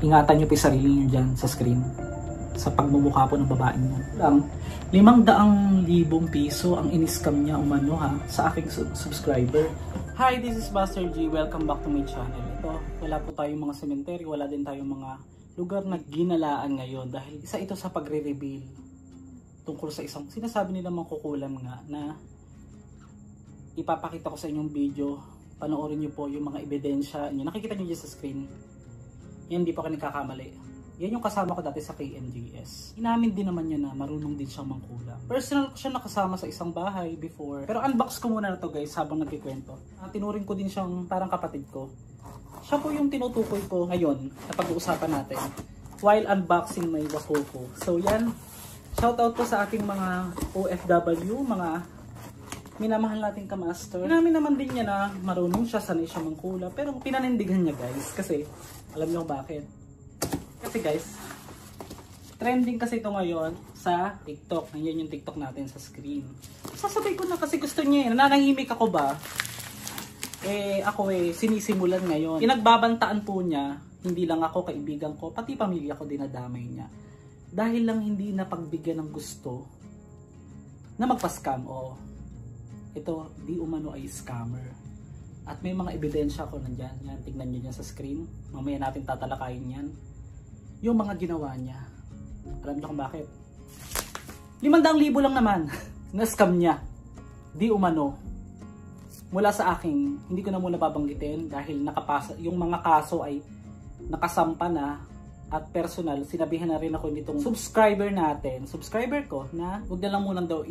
ingatan nyo pa yung sarili nyo dyan sa screen. Sa pagmumukha po ng babaeng yan. Lang, 500,000 piso ang in-scam niya umano ha, sa aking subscriber. Hi, this is Buster G. Welcome back to my channel. Ito, wala po tayong mga cemetery, wala din tayong mga lugar na ginalaan ngayon. Dahil isa ito sa pagre-reveal tungkol sa isang, sinasabi nila mangkukulam nga na ipapakita ko sa inyong video. Panoorin nyo po yung mga ebidensya nyo. Nakikita nyo dyan sa screen. Yan, hindi pa ako nagkakamali. Yan yung kasama ko dati sa KMJS. Inamin din naman niya na marunong din siyang mangkulam. Personal ko siya nakasama sa isang bahay before. Pero unbox ko muna na to guys habang nagkikwento. Tinuring ko din siyang parang kapatid ko. Siya po yung tinutukoy ko ngayon na pag-uusapan natin while unboxing my Wakoko. So yan, shoutout po sa ating mga OFW, mga minamahal nating kamaster. Inamin naman din niya na marunong siya, sanay siya mangkulam. Pero pinanindigan niya guys kasi alam niyo bakit? Kasi guys, trending kasi ito ngayon sa TikTok. Nandiyan yung TikTok natin sa screen. Sasabay ko na kasi gusto niya eh. Nananahimik ako ba? Ako sinisimulan ngayon. Pinagbabantaan po niya, hindi lang ako, kaibigan ko, pati pamilya ko dinadamay niya. Dahil lang hindi napagbigyan ng gusto na magpa-scam. Ito, di umano ay scammer. At may mga ebidensya ko nandyan. Yan, tignan nyo dyan sa screen. Mamaya natin tatalakayin yan. Yung mga ginawa niya. Alam niyo kung bakit? 500,000 lang naman na scam niya. Di umano. Mula sa akin, hindi ko na muna babanggitin dahil nakapasa, yung mga kaso ay nakasampa na at personal. Sinabihan na rin ako nitong subscriber ko na huwag na lang muna daw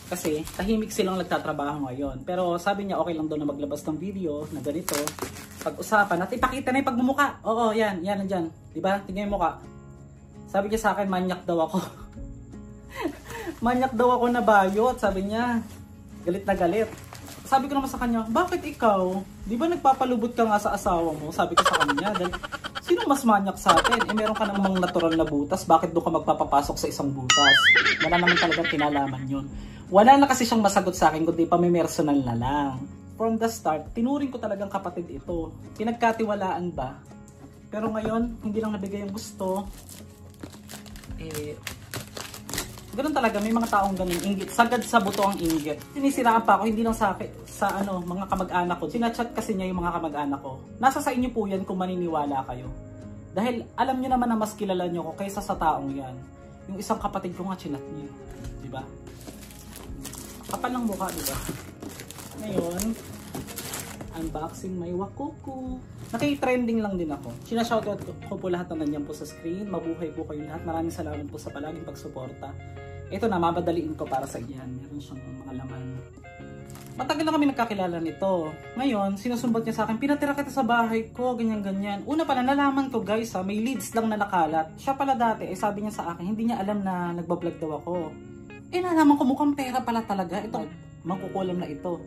kasi tahimik silang nagtatrabaho ngayon. Pero sabi niya okay lang daw na maglabas ng video na ganito. Pag-usapan at ipakita na yung pagmumukha. Oo, yan nandyan. Diba? Tingnan yung mukha. Sabi niya sa akin, manyak daw ako. Manyak daw ako na bayot. Sabi niya, galit na galit. Sabi ko naman sa kanya, bakit ikaw? Di ba nagpapalubot ka nga sa asawa mo? Sabi ko sa kanya, dahil sino mas manyak sa atin? Meron ka namang natural na butas. Bakit doon ka magpapapasok sa isang butas? Wala naman talagang kinalaman yun. Wala na kasi siyang masagot sa akin, kundi pamimersonal na lang. From the start, tinuring ko talagang kapatid ito. Pinagkatiwalaan ba? Pero ngayon, hindi lang nabigay yung gusto. Ganun talaga, may mga taong ganun, inggit. Sagad sa buto ang inggit. Sinisiraan pa ako, hindi lang sa mga kamag-anak ko. Sinachat kasi niya yung mga kamag-anak ko. Nasa sa inyo po yan kung maniniwala kayo. Dahil alam niyo naman na mas kilala niyo ko kaysa sa taong yan. Yung isang kapatid ko nga, chinat niya. Diba? Kapal ng mukha, diba? Ngayon, unboxing my Wakoko. Naki-trending lang din ako. Sinashoutout ko po lahat na nandiyan po sa screen. Mabuhay po kayo lahat. Maraming salamat po sa palaging pagsuporta. Ito na, mabadaliin ko para sa iyan. Meron siyang mga laman. Matagal na kami nagkakilala nito. Ngayon, sinusumbot niya sa akin, pinatira kita sa bahay ko, ganyan-ganyan. Una pala, nalaman ko guys may leads lang na nakalat. Siya pala dati, sabi niya sa akin, hindi niya alam na nagbablog daw ako. Nalaman ko mukhang pera pala talaga. Ito, mangkukulam na ito.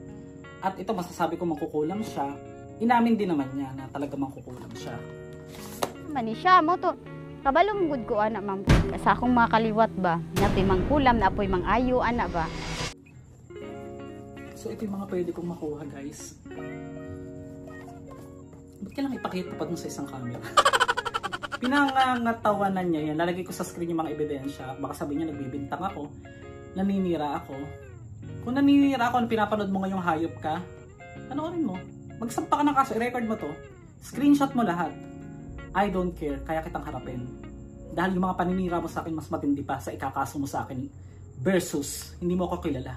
At ito, masasabi ko mangkukulam siya. Inamin din naman niya na talaga mangkukulam siya. Mani siya mo to. Kabalong good ko anak ma'am. Sa akong mga kaliwat ba, napoy mangkulam, napoy mangayo anak ba. So ito yung mga pwede kong makuha guys. Ba't kailangan ipakita pa dun sa isang camera? Pinangangatawanan niya yan. Lalagay ko sa screen yung mga ebidensya. Baka sabihin niya nagbibintang ako. Naninira ako. Kung naninira ako, pinapanood mo ngayong hayop ka, panoorin mo. Magsampa ka ng kaso, i-record mo to. Screenshot mo lahat. I don't care, kaya kitang harapin. Dahil yung mga paninira mo sa akin, mas matindi pa sa ikakaso mo sa akin versus hindi mo ako kilala.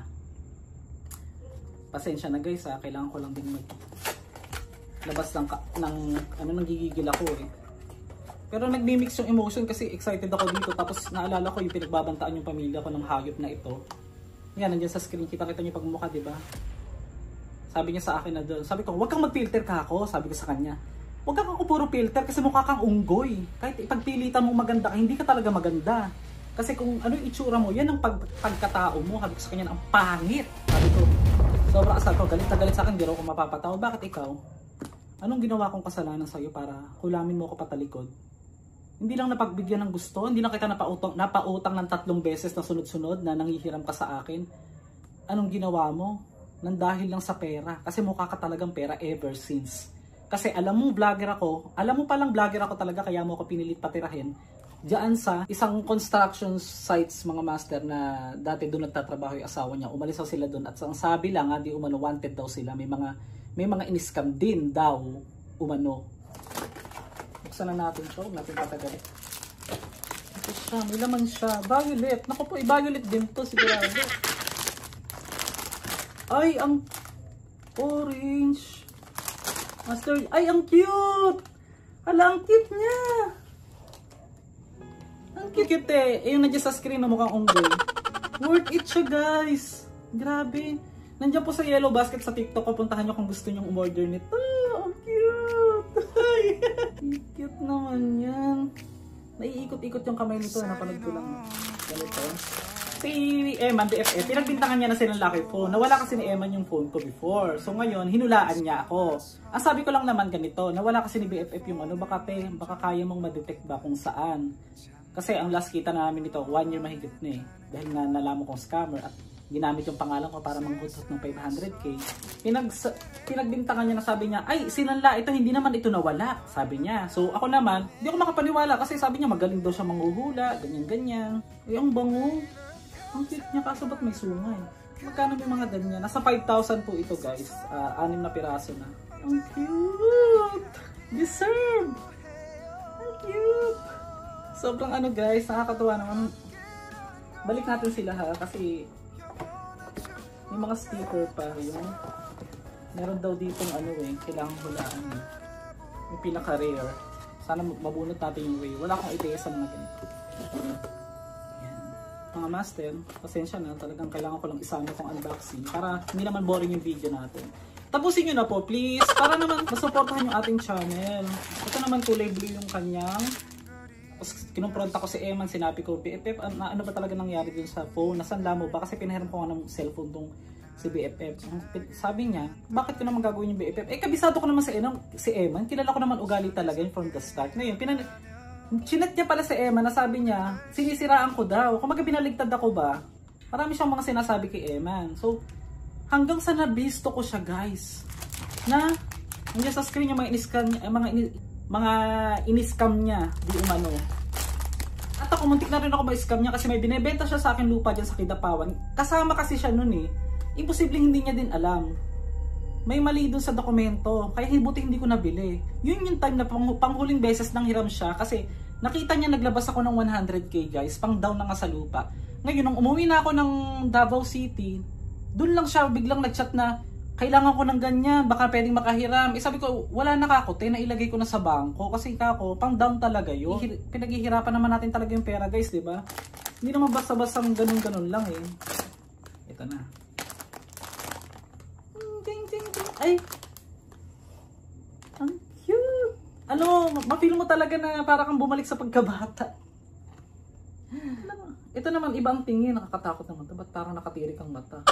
Pasensya na guys ha, kailangan ko lang din labas ng gigigil ako eh. Pero nagmi-mix yung emotion kasi excited ako dito. Tapos naalala ko yung pinagbabantaan yung pamilya ko ng hayop na ito. Yan, nandiyan sa screen. Kita-kita niyo pagmukha, diba? Sabi niya sa akin na doon. Sabi ko, huwag kang mag-filter ka ako. Sabi ko sa kanya. Huwag kang ako puro filter kasi mukha kang unggoy. Kahit ipagpilitan mo maganda ka, hindi ka talaga maganda. Kasi kung ano yung itsura mo, yan ang pagkatao mo. Sabi ko sa kanya, ang pangit. Sabi ko, sobra asal ko. Galit na galit sa akin, di raw ko mapapatawa. Bakit ikaw? Anong ginawa kong kasalanan sa'yo para hulamin mo ako patalikod? Hindi lang napagbigyan ng gusto, hindi lang kita napautang ng 3 beses na sunod-sunod na nanghihiram ka sa akin. Anong ginawa mo? Nang dahil lang sa pera. Kasi mukha ka talagang pera ever since. Kasi alam mo vlogger ako, alam mo palang vlogger ako talaga kaya mo ako pinilit patirahin. Diyan sa isang construction sites mga master na dati doon nagtatrabaho yung asawa niya. Umalis sila doon at ang sabi lang di umano wanted daw sila. May mga in-scam din daw umano. Buksan na natin siya, huwag natin tatagalin. Ito siya, may laman siya. Violet. Naku po, violet din to sigurado. Ay, ang orange. Master, ay, ang cute! Hala, ang cute niya! Ang cute eh. Yung nandiyan sa screen na mukhang unggoy. Worth it siya guys. Grabe. Nandiyan po sa yellow basket sa TikTok. Puntahan nyo kung gusto nyo umorder nito. Ang cute. Cute naman yan. Naiikot-ikot yung kamay nito. Napanood ko lang. Ganito. Si Eman, BFF, pinagbintangan niya na silang lucky phone. Nawala kasi ni Eman yung phone ko before. So ngayon, hinulaan niya ako. Ang sabi ko lang naman ganito. Nawala kasi ni BFF yung baka kaya mong ma-detect ba kung saan. Kasi ang last kita namin nito, 1 year mahigit na eh. Dahil nga nalaman kong scammer at ginamit yung pangalan ko para manghutot ng 500k. Pinagbintangan niya na sabi niya, ay sinanla ito, hindi naman ito nawala. Sabi niya. So ako naman, hindi ako makapaniwala kasi sabi niya magaling daw siya manghuhula, ganyan-ganyan. Eh ang bango. Ang cute niya kaso ba't may sungay? Magkano may mga ganyan? Nasa 5,000 po ito guys. 6 na piraso na. Ang cute! Deserve! Ang cute! Sobrang ano guys, nakakatuwa naman. Balik natin sila ha, kasi may mga sticker pa yung meron daw ditong ano kailangang hulaan eh. Yung pinaka-rare. Sana mabunot natin yung way. Wala akong idea sa mga ganito. Yan. Mga master, pasensya na, talagang kailangan ko lang isama kong unboxing para hindi naman boring yung video natin. Tapusin nyo na po please, para naman masuportahan yung ating channel. Ito naman kulay blue yung kanyang. Kinumpronta ko si Eman, sinabi ko, BFF, ano ba talaga nangyari dun sa phone? Nasanla mo ba? Kasi pinahiram ko nga ng cellphone tong si BFF. Sabi niya, bakit ko naman gagawin yung BFF? Eh, kabisado ko naman si Eman. Kilala ko naman ugali talaga yun from the start. Ngayon, chinat niya pala si Eman na sabi niya, sinisiraan ko daw. Kung binaligtad ako ba? Marami siyang mga sinasabi kay Eman. So, hanggang sa nabisto ko siya guys. Na, nandiyan sa screen yung mga in-scam niya, di umano. At ako, muntik na rin ako ma-scam niya kasi may binebenta siya sa akin lupa dyan sa Kidapawan. Kasama kasi siya nun eh. Imposibleng hindi niya din alam. May mali dun sa dokumento. Kaya buti hindi ko nabili. Yun yung time na panghuling beses nang hiram siya kasi nakita niya naglabas ako ng 100k guys. Pang down na nga sa lupa. Ngayon, nung umuwi na ako ng Davao City, dun lang siya biglang nag-chat na kailangan ko ng ganyan, baka pwedeng makahiram. Eh sabi ko, wala na kakote, nailagay ko na sa bangko. Kasi pang down talaga yun. Pinaghihirapan naman natin talaga yung pera guys, di ba? Hindi naman basta-basta ganun-ganun lang eh. Ito na. Ay! Ang cute! Ano, ma-feel mo talaga na para kang bumalik sa pagkabata. Ito naman, ibang tingin. Nakakatakot naman ito. Ba't parang nakatirik ang mata?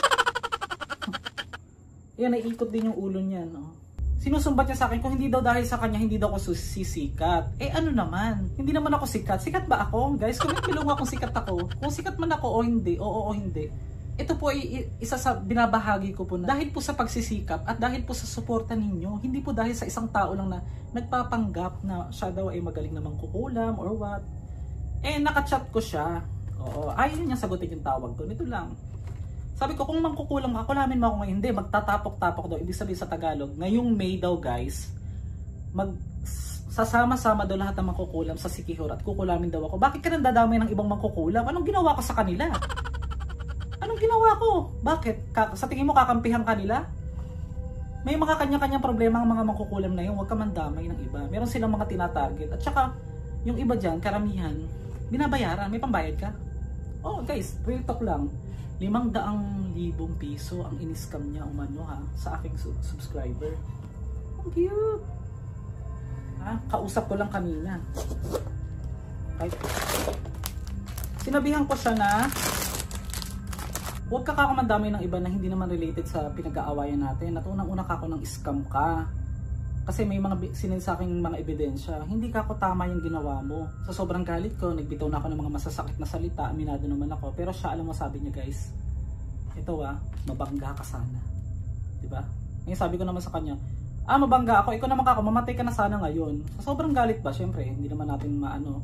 Yan, naiikot din yung ulo niya, no? Sinusumbat niya sa akin kung hindi daw dahil sa kanya, hindi daw ako sisikat. Eh ano naman? Hindi naman ako sikat. Sikat ba ako? Guys, comment below nga kung sikat ako. Kung sikat man ako o hindi, oo o hindi. Ito po ay isa sa binabahagi ko po na dahil po sa pagsisikap at dahil po sa suporta ninyo. Hindi po dahil sa isang tao lang na nagpapanggap na siya daw ay magaling namang kukulam or what. Eh, nakachat ko siya. Oo, ayaw niya sagutin yung tawag ko. Nito lang. Sabi ko, kung mangkukulang ako, kulamin mo ako ngayon. Hindi, magtatapok-tapok daw. Ibig sabihin sa Tagalog, ngayong May daw guys, sasama-sama daw lahat ng mangkukulam sa Sikihor at kukulamin daw ako. Bakit ka nang dadamay ng ibang mangkukulam? Anong ginawa ko sa kanila? Anong ginawa ko? Bakit? Sa tingin mo kakampihan kanila? May mga kanya-kanyang problema ang mga mangkukulam na yun. Huwag ka mandamay ng iba. Meron silang mga tinatarget. At saka, yung iba dyan, karamihan, binabayaran. May pambayad ka? Oh guys, real talk lang. 500,000 piso ang in-scam niya umano ha sa aking subscriber. Ang cute. Ha? Kausap ko lang kanina. Right. Sinabihan ko siya na huwag ka kakamandamay ng iba na hindi naman related sa pinag-aawayan natin. At unang-una ka ako ng scam ka. Kasi may mga sinend sa aking mga ebidensya. Hindi ka ako tama yung ginawa mo. Sa sobrang galit ko, nagbitaw na ako ng mga masasakit na salita. Aminado naman ako. Pero siya, alam mo sabi niya guys, ito mabangga ka sana. Diba? Ngayon sabi ko naman sa kanya, Mabangga ako, ikaw naman kako, mamatay ka na sana ngayon. Sa sobrang galit ba, syempre, hindi naman natin maano,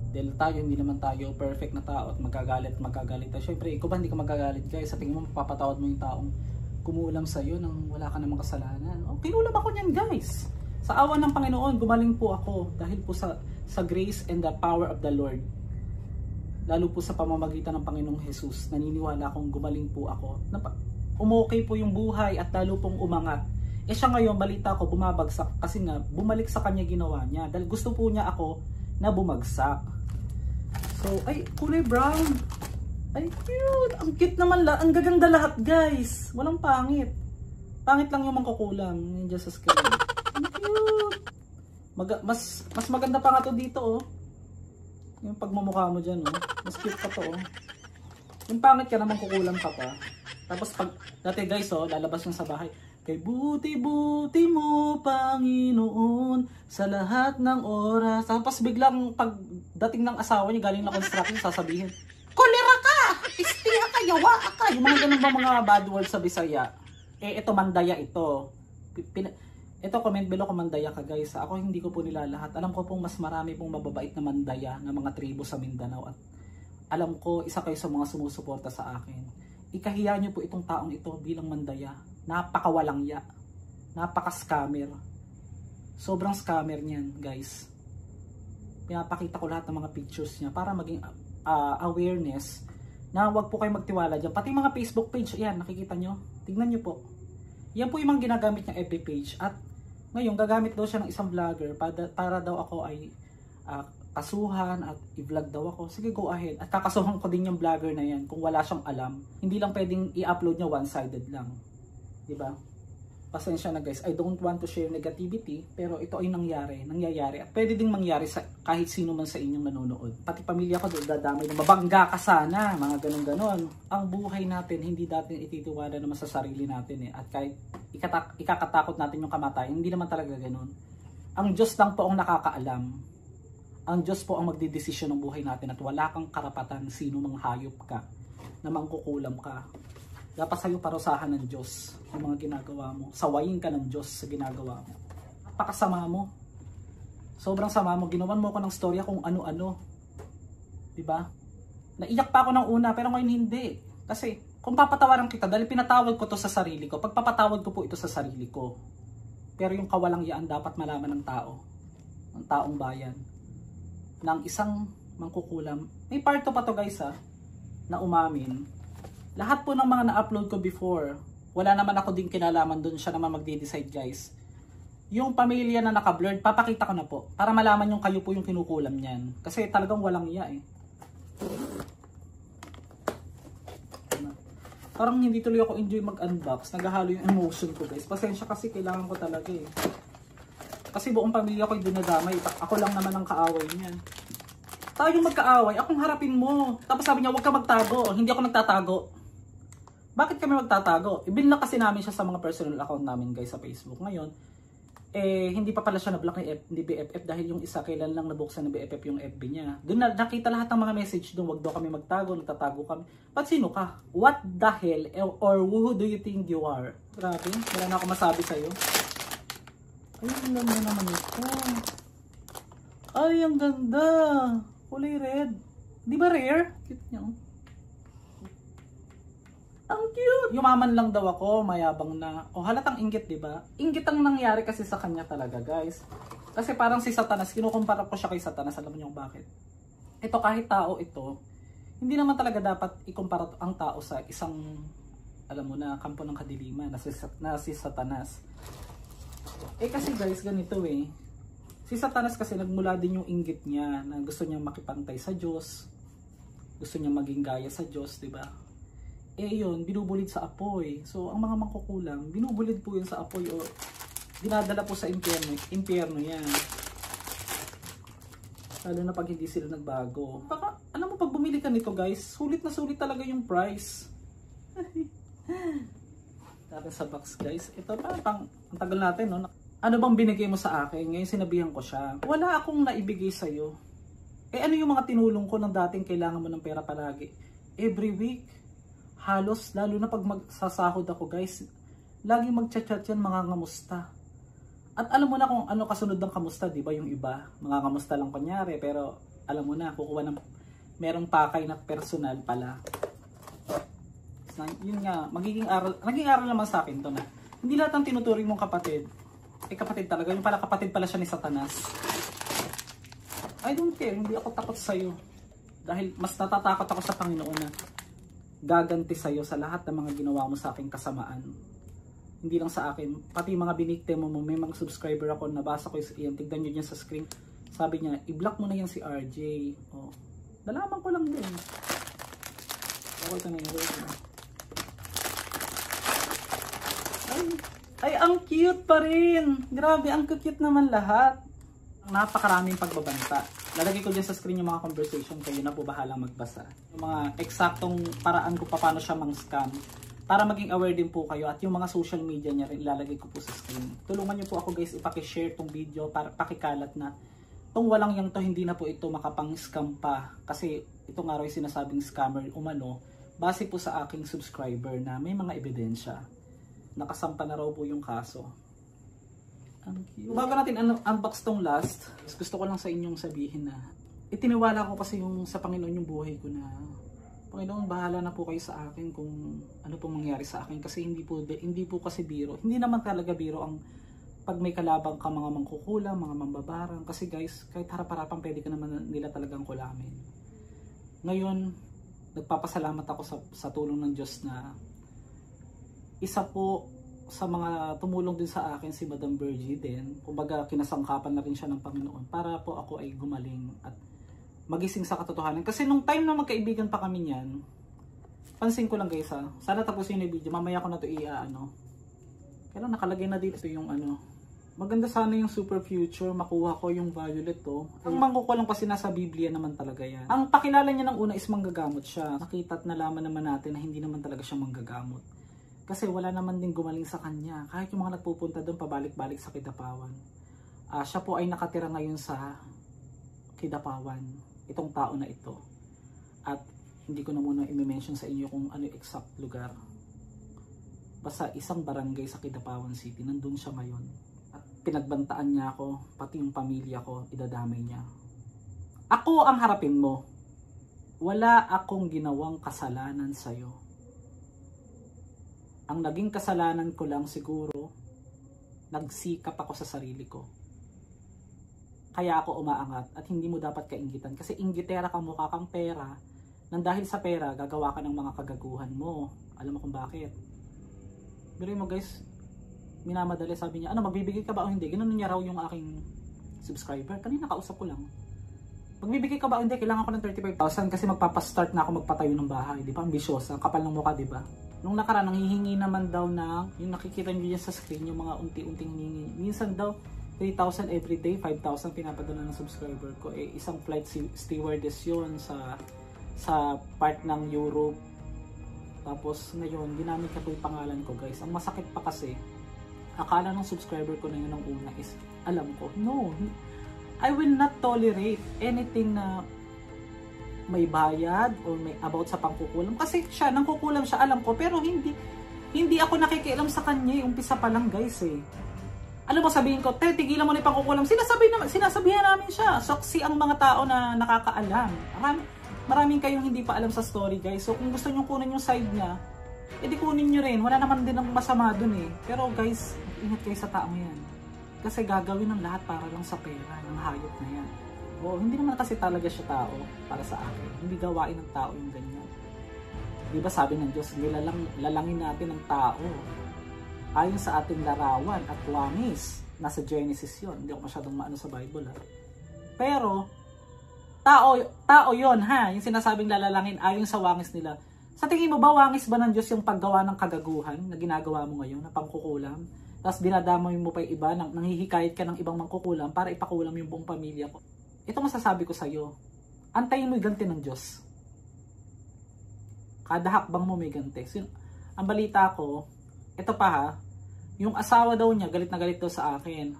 dahil tayo, hindi naman tayo perfect na tao at magagalit tayo. Syempre, ikaw ba hindi ka magagalit guys? Sa tingin mo, mapapatawad mo yung taong kumulam sa'yo nang wala ka namang kasalanan. Pinulam ako niyan guys. Sa awa ng Panginoon, gumaling po ako dahil po sa grace and the power of the Lord. Lalo po sa pamamagitan ng Panginoong Jesus, naniniwala akong gumaling po ako. Umokay po yung buhay at lalo pong umangat. Siya ngayon, balita ko, bumabagsak kasi nga, bumalik sa kanya ginawa niya. Dahil gusto po niya ako na bumagsak. So, ay, kulay brown. Ay, cute. Ang cute naman, ang gaganda lahat, guys. Walang pangit. Pangit lang yung mangkukulam. Nandiyan sa screen. Ang cute. Mas maganda pa nga to dito, oh. Yung pagmumukha mo dyan, oh. Mas cute pa to, oh. Yung pangit ka naman kukulam ka pa. Tapos pag, dati guys, oh, lalabas nyo sa bahay. Kay buti-buti mo, Panginoon, sa lahat ng oras. Tapos biglang pagdating ng asawa niya, galing na construction, sasabihin, kolera ka! Istiya ka! Yawa ka! Yung mga ganun ba mga bad words sa Bisaya? Ito mandaya ito. Ito comment below kung mandaya ka guys. Ako hindi ko po nilalahat. Alam ko pong mas marami pong mababait na mandaya na mga tribo sa Mindanao. At alam ko, isa kayo sa mga sumusuporta sa akin. Ikahiya niyo po itong taong ito bilang mandaya. Napakawalang ya. Napaka-scammer. Sobrang scammer niyan, guys. Pinapakita ko lahat ng mga pictures niya para maging awareness na wag po kayo magtiwala dyan. Pati mga Facebook page, yan, nakikita nyo. Tignan nyo po. Yan po yung mga ginagamit niyang FB page. At ngayon, gagamit daw siya ng isang vlogger para daw ako ay kasuhan at i-vlog daw ako. Sige, go ahead. At kakasuhan ko din yung vlogger na yan kung wala siyang alam. Hindi lang pwedeng i-upload niya one-sided lang. Diba? Pasensya na guys. I don't want to share negativity, pero ito ay nangyayari. At pwede ding mangyari sa kahit sino man sa inyong nanonood. Pati pamilya ko doon dadamay na mabangga ka sana. Mga ganun-ganon. Ang buhay natin, hindi natin ititiwala naman sa sarili natin eh. At kahit ikakatakot natin yung kamatayan, hindi naman talaga ganun. Ang Diyos lang po ang nakakaalam. Ang Diyos po ang magdidesisyon ng buhay natin at wala kang karapatan sino mang hayop ka na mangkukulam ka. Dapat sa'yo parusahan ng Diyos yung mga ginagawa mo. Sawayin ka ng Diyos sa ginagawa mo. Napakasama mo. Sobrang sama mo. Ginawan mo ako ng storya kung ano-ano. Diba? Naiyak pa ako ng una pero ngayon hindi. Kasi kung papatawaran kita, dahil pinatawag ko to sa sarili ko, pagpapatawad ko po ito sa sarili ko. Pero yung kawalang yaan dapat malaman ng tao. Ng taong bayan. Ng isang mangkukulam. May part pa to guys na umamin. Lahat po ng mga na-upload ko before, wala naman ako din kinalaman doon, siya naman magde-decide guys. Yung pamilya na naka-blurred, papakita ko na po. Para malaman yung kayo po yung kinukulam niyan. Kasi talagang walang iya eh. Parang hindi tuloy ako enjoy mag-unbox. Naghahalo yung emotion ko guys. Pasensya kasi kailangan ko talaga eh. Kasi buong pamilya ko yung dinadamay. Ako lang naman ang kaaway niyan. Tayo magkaaway, akong harapin mo. Tapos sabi niya, huwag ka magtago. Hindi ako nagtatago. Bakit kami magtatago? Ibinlock kasi namin siya sa mga personal account namin guys sa Facebook. Ngayon, hindi pa pala siya na-block ni BFF dahil yung isa kailan lang nabuksan ng BFF yung FB niya. Doon na nakita lahat ng mga message doon, wag daw kami magtago, nagtatago kami. Ba't sino ka? What the hell or who do you think you are? Grabe, wala na ako masabi sa'yo. Ay, ang ganda naman ito. Ay, ang ganda. Kulay red. Di ba rare? Cute niya. Ang cute! Yumaman lang daw ako, mayabang na. O halatang inggit, di ba? Inggit ang nangyari kasi sa kanya talaga, guys. Kasi parang si Satanas, kinukumpara ko siya kay Satanas. Alam niyo bakit? Ito kahit tao ito, hindi naman talaga dapat ikumpara ang tao sa isang, alam mo na, kampo ng kadiliman na si Satanas. Kasi guys, ganito eh. Si Satanas kasi nagmula din yung inggit niya na gusto niya makipantay sa Diyos. Gusto niya maging gaya sa Diyos, di ba? Yun, binubulid sa apoy. So, ang mga mangkukulam, binubulid po yun sa apoy o dinadala po sa impyerno yan. Lalo na pag hindi sila nagbago. Baka, alam mo, pag bumili ka nito guys, sulit na sulit talaga yung price. Tapos sa box guys, ito parang ang tagal natin, no? Ano bang binigay mo sa akin? Ngayon sinabihan ko siya. Wala akong naibigay sa'yo. Ano yung mga tinulong ko ng dating kailangan mo ng pera palagi? Every week, halos, lalo na pag magsasahod ako guys, lagi mag-chat-chat yan mga ngamusta. At alam mo na kung ano kasunod ng kamusta, di ba? Yung iba, mga kamusta lang kunyari, pero alam mo na, kukuha ng merong pakay na personal pala. So, yun nga, naging aral naman sa akin to na hindi lahat ng tinuturing mong kapatid, kapatid talaga. Yung pala kapatid pala siya ni Satanas. I don't care, hindi ako takot sa'yo. Dahil mas natatakot ako sa Panginoon na gaganti sa'yo sa lahat ng mga ginawa mo sa aking kasamaan. Hindi lang sa akin, pati mga biniktima mo, may mga subscriber ako, nabasa ko yan, tignan nyo dyan sa screen. Sabi niya, i-block mo na yan si RJ. Oh, nalaman ko lang din. Okay, ito na yun. Ay, ang cute pa rin. Grabe, ang cute naman lahat. Napakaraming pagbabanta. Lalagay ko dyan sa screen yung mga conversation, kayo na po bahalang magbasa. Yung mga eksaktong paraan ko paano siya mang-scam. Para maging aware din po kayo, at yung mga social media niya rin ilalagay ko po sa screen. Tulungan niyo po ako guys, ipaki-share tong video para pakikalat na tong walang yang to, hindi na po ito makapang-scam pa. Kasi ito nga raw yung sinasabing scammer umano, base po sa aking subscriber na may mga ebidensya. Nakasampa na raw po yung kaso. Bago natin unbox tong last, gusto ko lang sa inyong sabihin na itiniwala ko kasi yung sa Panginoon yung buhay ko na Panginoon, bahala na po kayo sa akin kung ano pong mangyari sa akin, kasi hindi po kasi biro. Hindi naman talaga biro ang pag may kalabang ka mga mangkukulang, mga mambabarang, kasi guys, kahit harap-harapan pwede ka naman nila talagang kulamin. Ngayon, nagpapasalamat ako sa tulong ng Diyos na isa po sa mga tumulong din sa akin si Madam Virgie din. Kumbaga kinasangkapan na rin siya ng Panginoon para po ako ay gumaling at magising sa katotohanan. Kasi nung time na magkaibigan pa kami niyan, pansin ko lang guys ha, sana tapusin yung video, mamaya ko na ito pero nakalagay na dito yung maganda sana yung super future, makuha ko yung violet to. Ang mangkukulang kasi nasa Biblia naman talaga yan. Ang pakilala niya ng una is manggagamot siya. Nakita at nalaman naman natin na hindi naman talaga siya manggagamot. Kasi wala naman din gumaling sa kanya. Kahit yung mga nagpupunta doon pabalik-balik sa Kidapawan. Siya po ay nakatira ngayon sa Kidapawan. Itong tao na ito. At hindi ko na muna i-mention sa inyo kung ano yung exact lugar. Basta isang barangay sa Kidapawan City. Nandun siya ngayon. At pinagbantaan niya ako, pati yung pamilya ko, idadamay niya. Ako ang harapin mo. Wala akong ginawang kasalanan sa'yo. Ang naging kasalanan ko lang siguro, nagsikap ako sa sarili ko. Kaya ako umaangat at hindi mo dapat kainggitan. Kasi inggitera ka, mukha kang pera. Nang dahil sa pera, gagawa ka ng mga kagaguhan mo. Alam mo kung bakit? Pero mo guys, minamadali, sabi niya, magbibigay ka ba o hindi? Ganoon niya raw yung aking subscriber. Kanina kausap ko lang. Magbibigay ka ba o hindi? Kailangan ko ng 35,000 kasi magpapastart na ako magpatayo ng bahay. Di ba? Ambisyosa. Kapal ng mukha, di ba? Nung nakaraan, nanghihingi naman daw ng, yung nakikita nyo dyan sa screen, yung mga unti-unting hihingi. Minsan daw, 3,000 everyday, 5,000 pinapadala ng subscriber ko. Isang flight stewardess yun sa part ng Europe. Tapos ngayon, ginamit ko yung pangalan ko guys. Ang masakit pa kasi, akala ng subscriber ko na yun ng una is, alam ko, no, I will not tolerate anything na may bayad or may about sa pangkukulam. Kasi siya, nangkukulam siya, alam ko, pero hindi ako nakikialam sa kanya, umpisa pa lang guys eh. Alam mo, sabihin ko, tigilan mo na yung pangkukulam. Sinasabihan namin siya. Soksi ang mga tao na nakakaalam. Maraming kayong hindi pa alam sa story guys. So kung gusto nyo kunin yung side niya, edi kunin nyo rin. Wala naman din ang masama dun eh. Pero guys, ingat kayo sa taong yan. Kasi gagawin ng lahat para lang sa pera ng hayop na yan. Hindi naman kasi talaga siya tao para sa akin. Hindi gawain ng tao yung ganyan. Diba sabi ng Diyos, lalangin natin ng tao ayon sa ating larawan at wangis. Nasa Genesis yun. Hindi ako masyadong maano sa Bible ha. Pero tao yon ha, yung sinasabing lalalangin ayon sa wangis nila. Sa tingin mo ba, wangis ba ng Diyos yung paggawa ng kagaguhan na ginagawa mo ngayon, na pangkukulam? Tapos dinadamay mo pa yung iba, nanghihikayat ka ng ibang mangkukulam para ipakulam yung buong pamilya ko. Ito masasabi ko sa'yo, antayin mo yung ganti ng Diyos. Kada hakbang mo may ganti. So, ang balita ko, ito pa ha, yung asawa daw niya, galit na galit daw sa akin.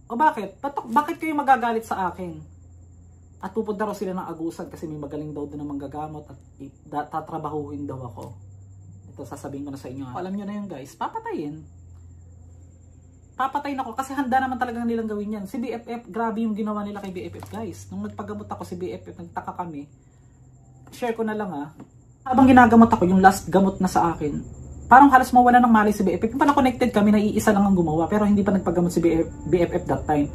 O bakit? Bakit kayo magagalit sa akin? At pupunta raw sila ng agusan kasi may magaling daw doon na manggagamot at tatrabahuhin daw ako. Ito sasabihin ko na sa inyo ha. Alam nyo na yun guys, papatayin. papatayin ako kasi handa naman talagang nilang gawin yan. Si BFF, grabe yung ginawa nila kay BFF guys. Nung nagpagamot ako si BFF, nagtaka kami. Share ko na lang Habang ginagamot ako, yung last gamot na sa akin, parang halos mawala ng malay si BFF. Yung pala connected kami, naiisa lang ang gumawa. Pero hindi pa nagpagamot si BFF that time.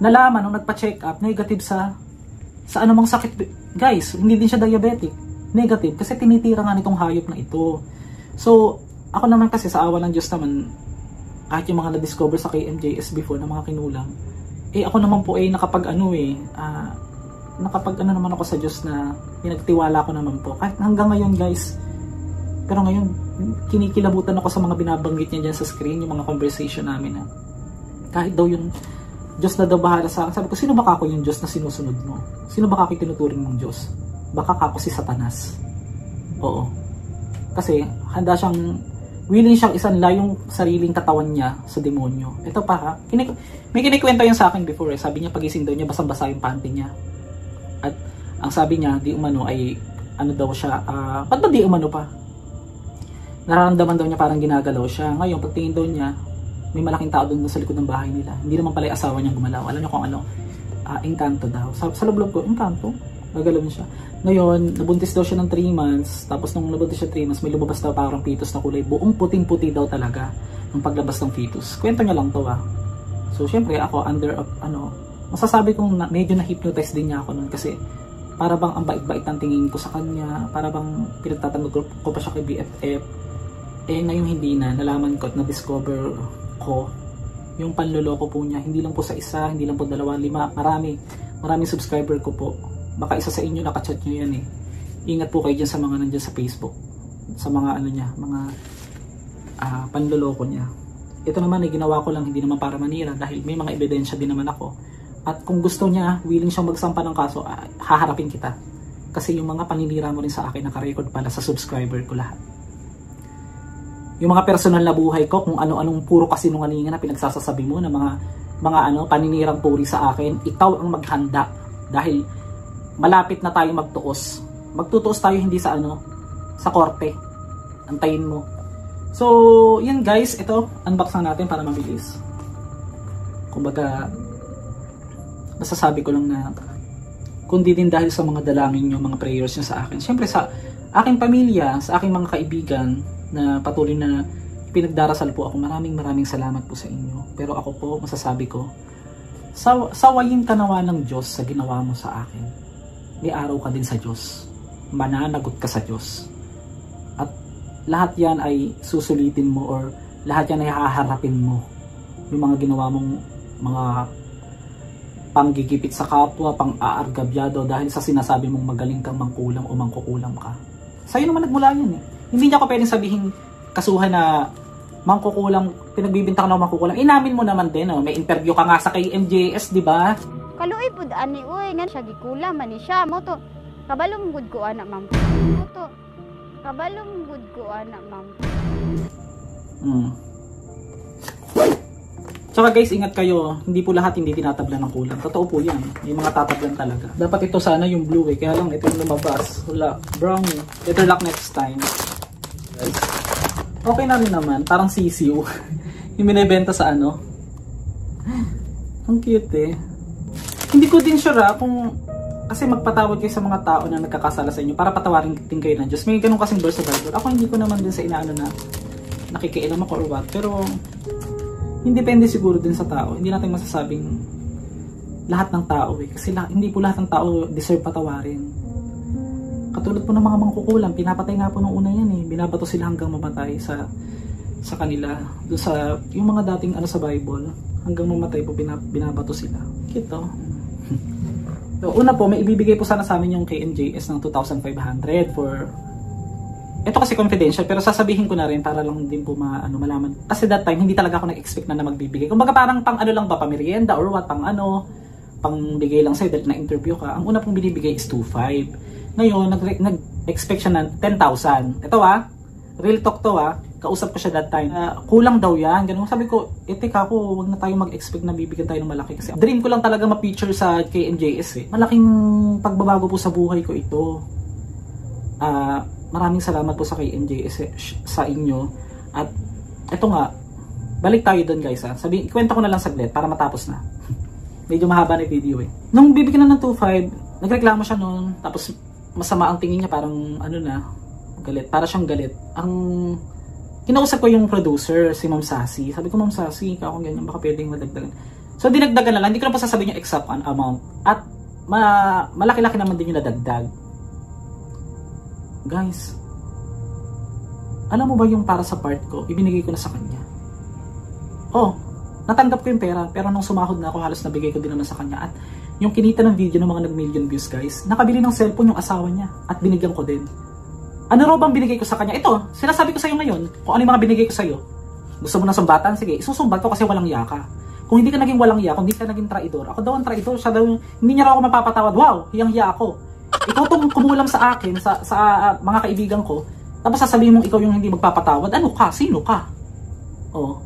Nalaman nung nagpa-check up, negative sa anumang sakit. Guys, hindi din siya diabetic. Negative kasi tinitira nga nitong hayop na ito. So, ako naman kasi sa awa ng Diyos naman, kahit yung mga na-discover sa KMJS before na mga kinulang, ako naman po nakapag naman ako sa Diyos na pinagtiwala ko naman po. Kahit hanggang ngayon guys, pero ngayon, kinikilabutan ako sa mga binabanggit niya dyan sa screen, yung mga conversation namin kahit daw yung Diyos na daw bahala sa akin. Sabi ko, sino ba ako yung Diyos na sinusunod mo? Sino ba ako tinuturing mong Diyos? Baka ako si Satanas. Oo. Kasi handa siyang, willing siyang isanla yung sariling katawan niya sa demonyo. Ito pa may kinikwento yan sa akin before Sabi niya pagising daw niya, basang-basa yung panty niya. At ang sabi niya, di umano ay, ano daw siya, ba't ba di umano pa? Nararamdaman daw niya parang ginagalaw siya. Ngayon, pagtingin daw niya, may malaking tao doon sa likod ng bahay nila. Hindi naman pala yung asawa niyang gumalaw. Alam niyo kung ano, engkanto daw. Sa loob ko, engkanto? Gagalaw siya. Ngayon, nabuntis daw siya ng 3 months. Tapos nung nabuntis siya 3 months, may lumabas daw parang fetus na kulay. Buong puting-puti daw talaga ng paglabas ng fetus. Kwento niya lang to So, syempre ako, masasabi kong medyo na-hypnotize din niya ako nun. Kasi, para bang ang bait-bait ng tingin ko sa kanya. Para bang pinagtatanggol ko pa siya kay BFF. Ngayon hindi na. Nalaman ko at na-discover ko yung panloloko po niya. Hindi lang po sa isa, hindi lang po 2, 5. Maraming subscriber ko po. Baka isa sa inyo nakachat nyo yan Ingat po kayo dyan sa mga nandyan sa Facebook. Sa mga mga panloloko niya. Ito naman ginawa ko lang, hindi naman para manira dahil may mga ebidensya din naman ako. At kung gusto niya, willing siyang magsampa ng kaso, haharapin kita. Kasi yung mga paninira mo rin sa akin, nakarecord pala sa subscriber ko lahat. Yung mga personal na buhay ko, kung ano-anong puro kasinungalingan na pinagsasasabi mo na mga paninirang puri sa akin, ikaw ang maghanda dahil malapit na tayo magtuos. Magtutuos tayo hindi sa sa korte. Antayin mo. So, yan guys, ito unbox na natin para mabilis. Kumbaga masasabi ko lang na kundi din dahil sa mga dalangin nyo, mga prayers nyo sa akin. Siyempre sa aking pamilya, sa aking mga kaibigan na patuloy na pinagdarasal po ako, maraming salamat po sa inyo. Pero ako po, masasabi ko, sawayin ka nawa ng Diyos sa ginawa mo sa akin. May araw ka din sa Diyos. Mananagot ka sa Diyos. At lahat yan ay susulitin mo or lahat yan ay haharapin mo. Yung mga ginawa mong mga panggigipit sa kapwa, pang-aargabyado dahil sa sinasabi mong magaling kang mangkulam o mangkukulam ka. Sa'yo naman nagmula yan Hindi niya ako pwedeng sabihin kasuhan na mangkukulang, pinagbibinta ka na mangkukulang. Inamin mo naman din, may interview ka nga sa KMJS, di ba? Kaluoy pud ani uy nga siya gikulam man siya mo to. Kabalong gud ko ana ma'am. Mo to. Kabalong gud ko ana ma'am. Tsaka guys, ingat kayo, hindi po lahat hindi tinatablan ng kulang. Totoo po yan, may mga tatablan talaga. Dapat ito sana yung blue kaya lang ito yung lumabas. Wala, brown. Better luck next time. Guys. Okay na rin naman, parang sisiw. Yung binibenta sa Ang cute Hindi ko din sure kung, kasi magpatawad kayo sa mga tao na nagkakasala sa inyo para patawarin din kayo ng Diyos. May ganun kasing verse sa Bible. Ako hindi ko naman din sa inaano na nakikialam ako or what. Pero, depende siguro din sa tao. Hindi natin masasabing lahat ng tao Kasi hindi po lahat ng tao deserve patawarin. Katulad po ng mga mangkukulam, pinapatay nga po nung una yan Binabato sila hanggang mamatay sa kanila. Doon sa, yung mga dating sa Bible, hanggang mamatay po binabato sila. Kito. So, una po, may ibibigay po sana sa amin yung KMJS ng 2,500 for... Ito kasi confidential, pero sasabihin ko na rin para lang din po malaman. Kasi that time, hindi talaga ako nag-expect na magbibigay. Kumbaga parang pang lang ba, pamerienda or what, pang bigay lang sa'yo dahil na-interview ka. Ang una pong binibigay is 2,500. Ngayon, nag-expect siya ng 10,000. Ito real talk to kausap ko siya that time. Kulang daw yan. Ganun. Sabi ko, teka ko, wag na tayo mag-expect na bibigyan tayo ng malaki. Kasi dream ko lang talaga ma-feature sa KMJS Malaking pagbabago po sa buhay ko ito. Maraming salamat po sa KMJS sa inyo. At ito nga, Balik tayo doon guys ha. Ikwento ko na lang saglit para matapos na. Medyo mahaba na yung video eh. Nung bibigyan na ng 2.5, nagreklamo siya noon. Tapos masama ang tingin niya, parang ano na, galit. Para siyang galit. Kinausap ko yung producer, si Ma'am Sassy. Sabi ko, Ma'am Sassy, ikaw kung ganyan, baka pwedeng madagdagan. So dinagdagan na lang, hindi ko na pa sasabihin yung exact amount. At malaki-laki naman din yung nadagdag. Guys, alam mo ba yung para sa part ko, ibinigay ko na sa kanya. Oh, natanggap ko yung pera, pero nung sumahod na ako, halos nabigay ko din naman sa kanya. At yung kinita ng video ng mga nag-million views guys, nakabili ng cellphone yung asawa niya at binigyan ko din. Ano raw bang binigay ko sa kanya? Ito, sinasabi ko sa iyo ngayon, kung ano yung mga binigay ko sa iyo. Gusto mo ng sumbatan? Sige, isusumbat ko kasi walang iya ka. Kung hindi ka naging walang iya, kung hindi ka naging traidor, ako daw ang traidor, siya daw, hindi niya raw ako mapapatawad. Wow, hiyang-hiya ako. Ikaw tong kumulam sa akin, sa mga kaibigan ko, tapos sasabihin mong ikaw yung hindi magpapatawad. Ano ka? Sino ka? Oh,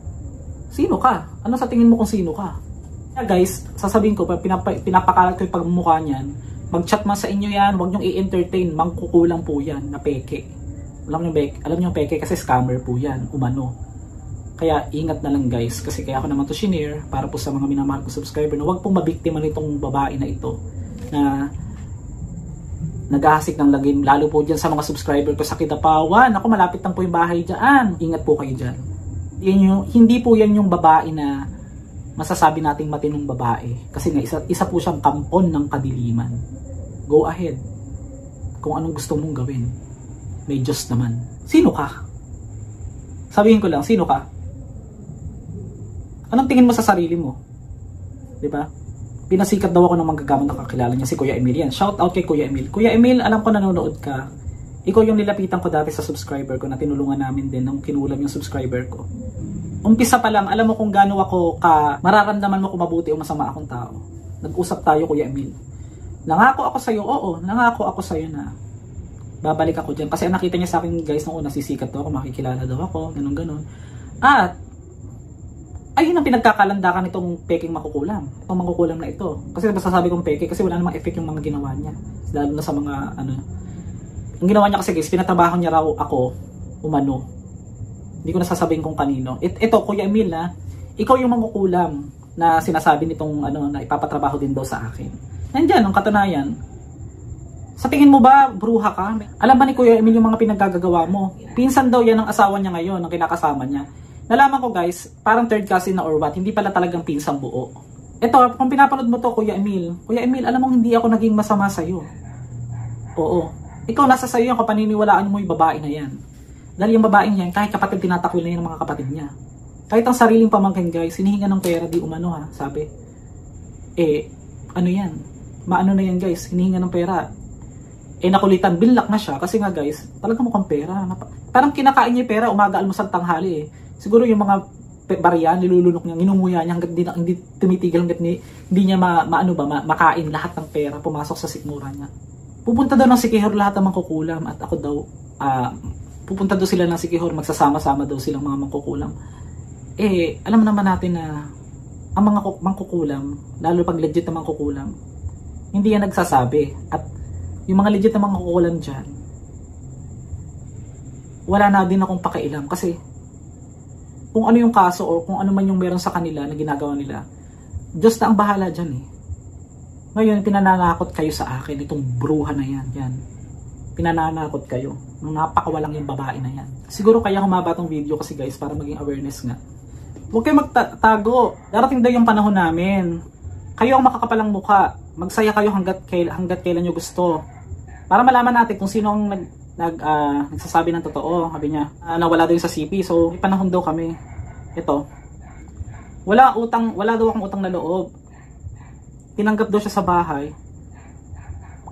sino ka? Ano sa tingin mo kung sino ka? Kaya guys, sasabihin ko, pinapakalat ko yung pagmumukha niyan. Mag-chat man sa inyo yan, huwag niyong i-entertain, mangkukulang po yan, na peke. Alam niyo peke kasi scammer po yan, umano. Kaya ingat na lang guys, kasi kaya ako naman to shinare, para po sa mga minamahal ko subscriber, na huwag pong mabiktima nitong babae na ito, na naghahasik ng lagim, lalo po dyan sa mga subscriber ko sa Kidapawan. Ako, malapit lang po yung bahay dyan. Ingat po kayo dyan. Hindi po yan yung babae na masasabi nating matinong babae. Kasi nga, isa po siyang kampon ng kadiliman. Go ahead. Kung anong gusto mong gawin. May Diyos naman. Sino ka? Sabihin ko lang, sino ka? Anong tingin mo sa sarili mo? Diba? Pinasikat daw ako ng manggagamot na kakilala niya, si Kuya Emil yan. Shout out kay Kuya Emil. Kuya Emil, alam ko nanonood ka. Ikaw yung nilapitan ko dati sa subscriber ko na tinulungan namin din nung kinulam yung subscriber ko. Umpisa pa lang, alam mo kung gaano ako mararamdaman mo kung mabuti o masama akong tao. Nag-usap tayo, Kuya Emil. Nangako ako sa'yo, oo, nangako ako sa'yo na babalik ako dyan. Kasi nakita niya sa akin guys, nung una sisikat daw ako, makikilala daw ako, ganun. At ayun ang pinagkakalandakan nitong peking makukulam. Itong makukulam na ito. Kasi masasabi kong peke kasi wala namang effect yung mga ginawa niya. Lalo na sa mga ang ginawa niya kasi guys, pinatrabaho niya raw ako, umano. Hindi ko nasasabihin kung kanino. Ito, Kuya Emil na, ikaw yung makukulam na sinasabi nitong na ipapatrabaho din daw sa akin. Nandiyan, ang katunayan. Sa tingin mo ba, bruha ka? Alam ba ni Kuya Emil yung mga pinaggagawa mo? Pinsan daw yan ng asawa niya ngayon, ng kinakasama niya. Nalaman ko guys, parang third cousin na or what, hindi pala talagang pinsang buo. Ito, kung pinapanood mo to Kuya Emil, alam mo hindi ako naging masama sa'yo. Oo. Ikaw nasa sa'yo yung kapaniniwalaan mo yung babae na yan. Dahil yung babaeng yan, kahit kapatid tinatakwil na yan ng mga kapatid niya. Kahit ang sariling pamangkin guys, hinihinga ng pera, di umano ha, sabi. Ano yan? Maano na yan guys, hinihinga ng pera. Nakulitan, binlock na siya kasi nga guys, talaga mukhang pera. Parang kinakain niya yung pera, umaga, almusal, tanghali Siguro yung mga barya, nilulunok niya, inunguya niya hanggang hindi tumitigil, hanggang hindi niya makain lahat ng pera, pumasok sa sikmura niya. Pupunta daw ng Sikihor lahat ng mangkukulam at ako daw, pupunta daw sila ng Sikihor, magsasama-sama daw silang mga mangkukulam. Alam naman natin na ang mga mangkukulam, lalo pag legit na mangkukulam, hindi yan nagsasabi. At yung mga legit na mangkukulam dyan, wala na din akong pakialam kasi kung ano yung kaso o kung ano man yung meron sa kanila na ginagawa nila, Diyos na ang bahala dyan Ngayon, pinananakot kayo sa akin, itong bruha na yan. Pinananakot kayo. Nung napakawalang yung babae na yan. Siguro kaya humaba tong video kasi guys, para maging awareness nga. Huwag kayo magtago. Darating daw yung panahon namin. Kayo ang makakapalang mukha. Magsaya kayo hanggat kailan nyo gusto. Para malaman natin kung sino ang nagsasabi ng totoo. Sabi niya, nawala daw yung sa CP. So, may panahon daw kami. Ito. Wala daw akong utang na loob. Tinanggap daw siya sa bahay.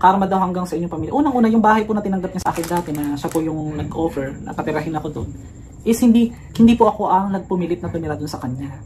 Karma daw hanggang sa inyong pamilya. Unang-una, yung bahay po na tinanggap niya sa akin dati na siya po yung nag-offer, nakatirahin ako doon, is hindi po ako ang nagpumilit na tumira doon sa kanya.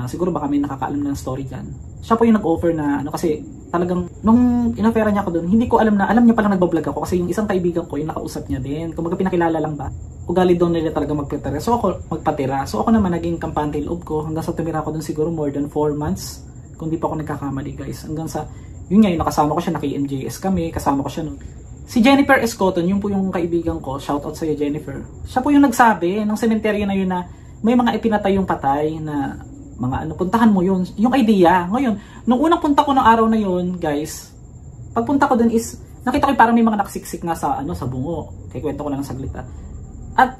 Siguro baka may nakakaalam ng story dyan. Siya po yung nag-offer na kasi talagang nung inofera niya ako doon, hindi ko alam niya palang nagbablog ako kasi yung isang kaibigan ko yung nakausap niya din. Kung pinakilala lang ba, ugali doon nila talaga magpatira. So ako naman naging kampante loob ko hanggang sa tumira ako doon siguro more than 4 months. Kung di pa ako nagkakamali guys. Hanggang sa, yun nga yung nakasama ko siya, naki-MJS kami, kasama ko siya nun. Si Jennifer Escoton, yun po yung kaibigan ko, shoutout sa'yo Jennifer. Siya po yung nagsabi ng sementeryo na yun na may mga ipinatay yung patay na mga ano, puntahan mo yun, yung idea. Ngayon, nung unang punta ko ng araw na yun, guys, pagpunta ko dun is, nakita ko parang may mga nakasiksik nga sa, ano, sa bungo. Kaya kwento ko lang ng saglit At,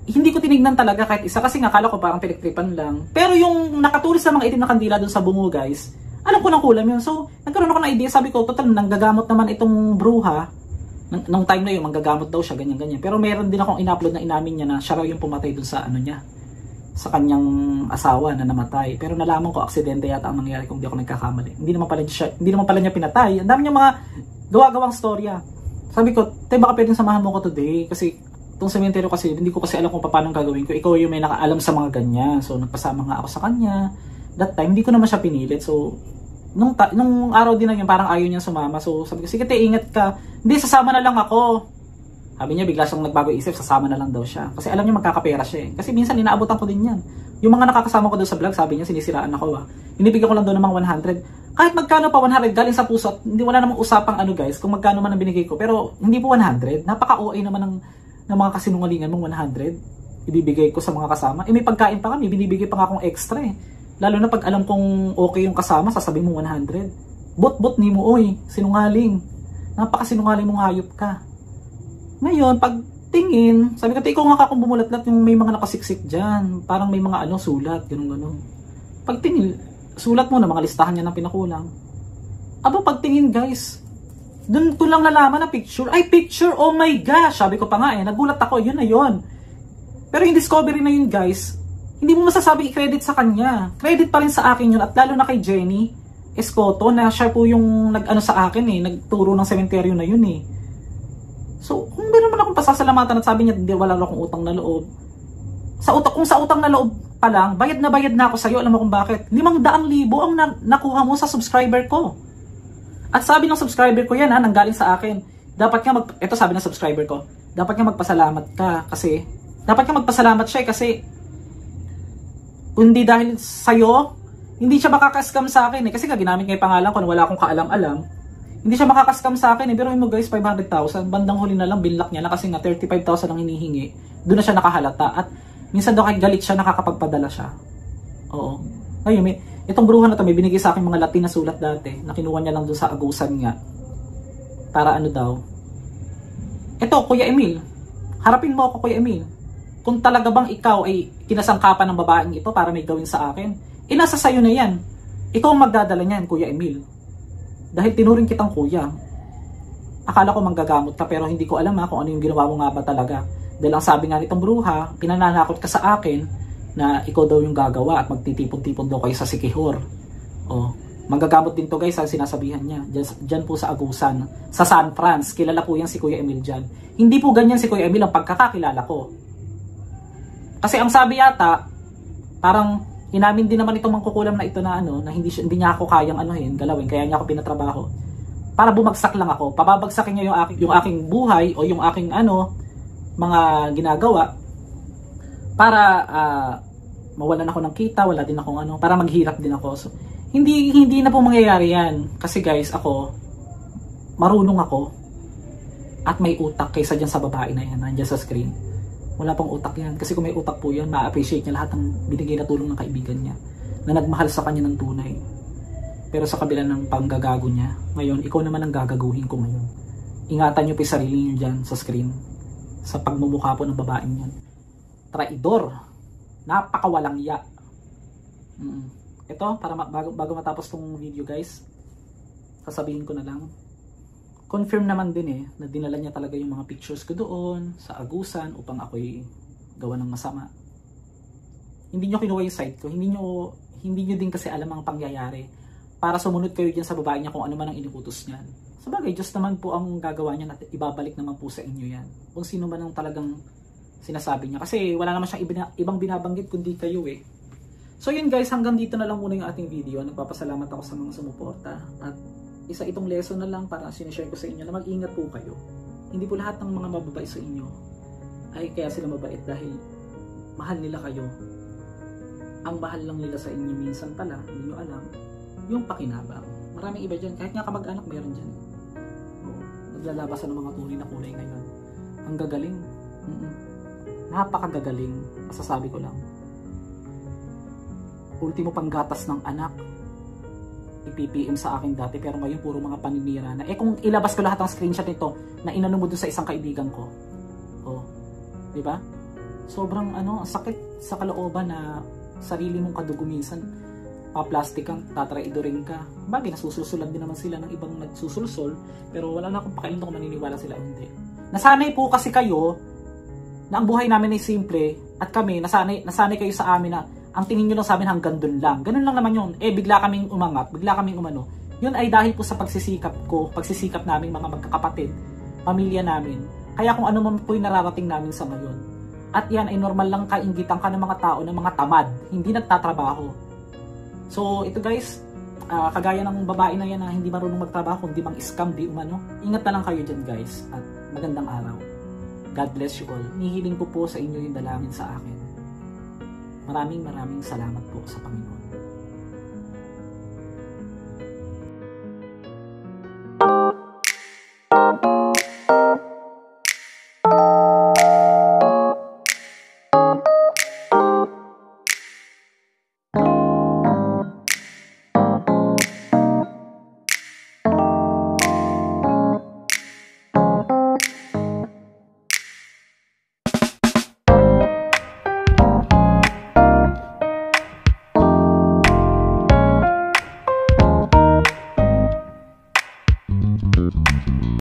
hindi ko tinignan talaga kahit isa kasi nga akala ko parang pinagtripan lang. Pero yung nakatulis sa mga itim na kandila dun sa bungo, guys, alam ko ng kulam yun. So, nagkaroon ako ng idea, sabi ko, total, nanggagamot naman itong bruha. Nung time na yun, manggagamot daw siya, ganyan-ganyan. Pero meron din akong in-upload na inamin niya na siya raw yung pumatay dun sa ano niya, sa kanyang asawa na namatay. Pero nalaman ko, aksidente yata ang nangyari kung di ako nagkakamali. Hindi naman pala niya pinatay. Ang dami niyang mga gawa-gawang storya. Sabi ko, tay, baka pwedeng samahan mo ko today. Kasi itong sementeryo kasi, hindi ko kasi alam kung paano gagawin ko. Ikaw yung may nakaalam sa mga ganyan. So, nagpasama nga ako sa kanya. That time, hindi ko naman siya pinilit. So, nung araw din na yun, parang ayaw niya sumama. So, sabi ko, sige te, ingat ka. Hindi, sasama na lang ako. Sabi niya, bigla siyang nagbago isip, sasama na lang daw siya. Kasi alam niya magkakapera siya eh. Kasi minsan, inaabotan ko din yan. Yung mga nakakasama ko doon sa vlog, sabi niya, sinisiraan ako Inibigyan ko lang doon ng mga 100. Kahit magkano pa 100, galing sa puso, at hindi wala namang usapang ano guys, kung magkano man ang binigay ko. Pero, hindi po 100. Napaka-OA naman ng mga kasinungalingan mong 100. Ibibigay ko sa mga kasama. Eh, may pagkain pa kami, binibigay pa nga akong extra eh. Lalo na pag alam kong okay yung kasama, sasabihin mo 100. Bot-bot ni mo, oy, sinungaling. Napakasinungaling mong hayop ka. Ngayon, pag tingin, sabi ko, ikaw nga ka kung bumulat-lat yung may mga nakasiksik dyan. Parang may mga ano, sulat, ganun-ganun. Pag tingin, sulat mo na mga listahan niya ng pinakulang. Aba, pag tingin guys, dun ko lang nalaman na picture. Ay, picture, oh my gosh! Sabi ko pa nga nagulat ako, yun na yun. Pero yung discovery na yun guys, hindi mo masasabing i-credit sa kanya. Credit pa rin sa akin yun, at lalo na kay Jenny Escoto, na siya po yung nag-ano sa akin nagturo ng sementeryo na yun So, kung meron man akong pasasalamatan at sabi niya, hindi, wala akong utang na loob. Kung sa utang na loob pa lang, bayad na ako sa'yo, alam mo kung bakit? 500,000 ang nakuha mo sa subscriber ko. At sabi ng subscriber ko yan nanggaling sa akin. Dapat nga ito sabi ng subscriber ko, dapat nga magpasalamat ka kasi, dapat nga magpasalamat siya kasi, kundi dahil sa'yo, hindi siya makaka-scam sa akin kasi nga ginamit nga yung pangalan ko na wala akong kaalam-alam. Hindi siya makaka-scam sa akin pero mo guys, 500,000, bandang huli na lang binlock niya na kasi nga 35,000 ang hinihingi. Doon na siya nakahalata at minsan daw kahit galit siya, nakakapagpadala siya. Oo. Ngayon, itong bruha na to, may binigay sa akin mga Latin na sulat dati na kinuha niya lang doon sa agusan nga. Para ano daw. Ito, Kuya Emil. Harapin mo ako, Kuya Emil. Kung talaga bang ikaw ay kinasangkapan ng babaeng ito para may gawin sa akin, nasa sayo na yan. Ikaw ang magdadala niyan, Kuya Emil. Dahil tinuring kitang kuya. Akala ko manggagamot ka pero hindi ko alam kung ano yung ginawa mo nga ba talaga. Dahil ang sabi nga nitong bruha, pinananakot ka sa akin na ikaw daw yung gagawa at magtitipon-tipon daw kayo sa Sikihor. Manggagamot din to guys, ang sinasabihan niya. Diyan po sa Agusan, sa San Franz. Kilala po yan si Kuya Emil dyan. Hindi po ganyan si Kuya Emil ang pagkakakilala ko. Kasi ang sabi yata, parang inamin din naman itong mangkukulam na ito na na hindi niya ako kayang galawin, kaya niya ako pinatrabaho. Para bumagsak lang ako, pababagsakin niya yung aking buhay o yung aking mga ginagawa para mawalan ako ng kita, wala din akong para maghirap din ako. So, hindi na po mangyayari yan. Kasi guys, ako marunong ako at may utak kaysa dyan sa babae na yan, nandiyan sa screen. Wala pang utak yan. Kasi kung may utak po yan, ma-appreciate niya lahat ng binigay na tulong ng kaibigan niya na nagmahal sa kanya ng tunay. Pero sa kabila ng panggagago niya, ngayon, ikaw naman ang gagaguhin ko ngayon. Ingatan niyo po yung sarili niyo dyan sa screen. Sa pagmumukha po ng babaeng yan. Traidor. Napakawalang ya. Ito, para bago matapos tong video guys, sasabihin ko na lang. Confirm naman din na dinala niya talaga yung mga pictures ko doon sa Agusan upang ako'y gawa ng masama. Hindi niyo kinuha yung side ko, hindi niyo din kasi alam ang pangyayari para sumunod kayo diyan sa babae niya kung ano man ang inuutos niyan. Sabagay, Diyos naman po ang gagawa niya at ibabalik naman po sa inyo yan. Kung sino man ang talagang sinasabi niya. Kasi wala naman siyang ibang binabanggit kundi kayo So yun guys, hanggang dito na lang muna yung ating video. Nagpapasalamat ako sa mga sumuporta at isa itong lesson na lang para sinishare ko sa inyo na mag-ingat po kayo. Hindi po lahat ng mga mababait sa inyo ay kaya sila mabait dahil mahal nila kayo. Ang mahal lang nila sa inyo minsan pala, hindi nyo alam, yung pakinabang. Maraming iba dyan, kahit nga kamag-anak meron dyan. Naglalabasan ng mga tunay na kulay ngayon. Ang gagaling. Napakagagaling, masasabi ko lang. ultimo panggatas ng anak. I-PPM sa akin dati, pero ngayon puro mga paninira na. Kung ilabas ko lahat ng screenshot nito na inano mo dun sa isang kaibigan ko. Oh, di ba? Sobrang sakit sa kalooban na sarili mong kadugo minsan paplastic kang, tatraidorin ka. Bagay, nasusulsulan din naman sila ng ibang nagsusulsol, pero wala na akong pakialam kung maniniwala sila o hindi. Nasanay po kasi kayo na ang buhay namin ay simple, at kami, nasanay kayo sa amin na ang tingin nyo lang sa amin hanggang dun lang. Ganun lang naman yun. Bigla kaming umangat, bigla kaming umano. Yun ay dahil po sa pagsisikap namin mga magkakapatid, pamilya namin. Kaya kung ano man po yung nararating namin sa ngayon. At yan ay normal lang kainggitan ka ng mga tao, ng mga tamad, hindi nagtatrabaho. So ito guys, kagaya ng babae na yan na hindi marunong magtrabaho, kundi mang scam, di umano. Ingat na lang kayo dyan guys, at magandang araw. God bless you all. Nihiling ko po sa inyo yung dalangin sa akin. Maraming salamat po sa Panginoon.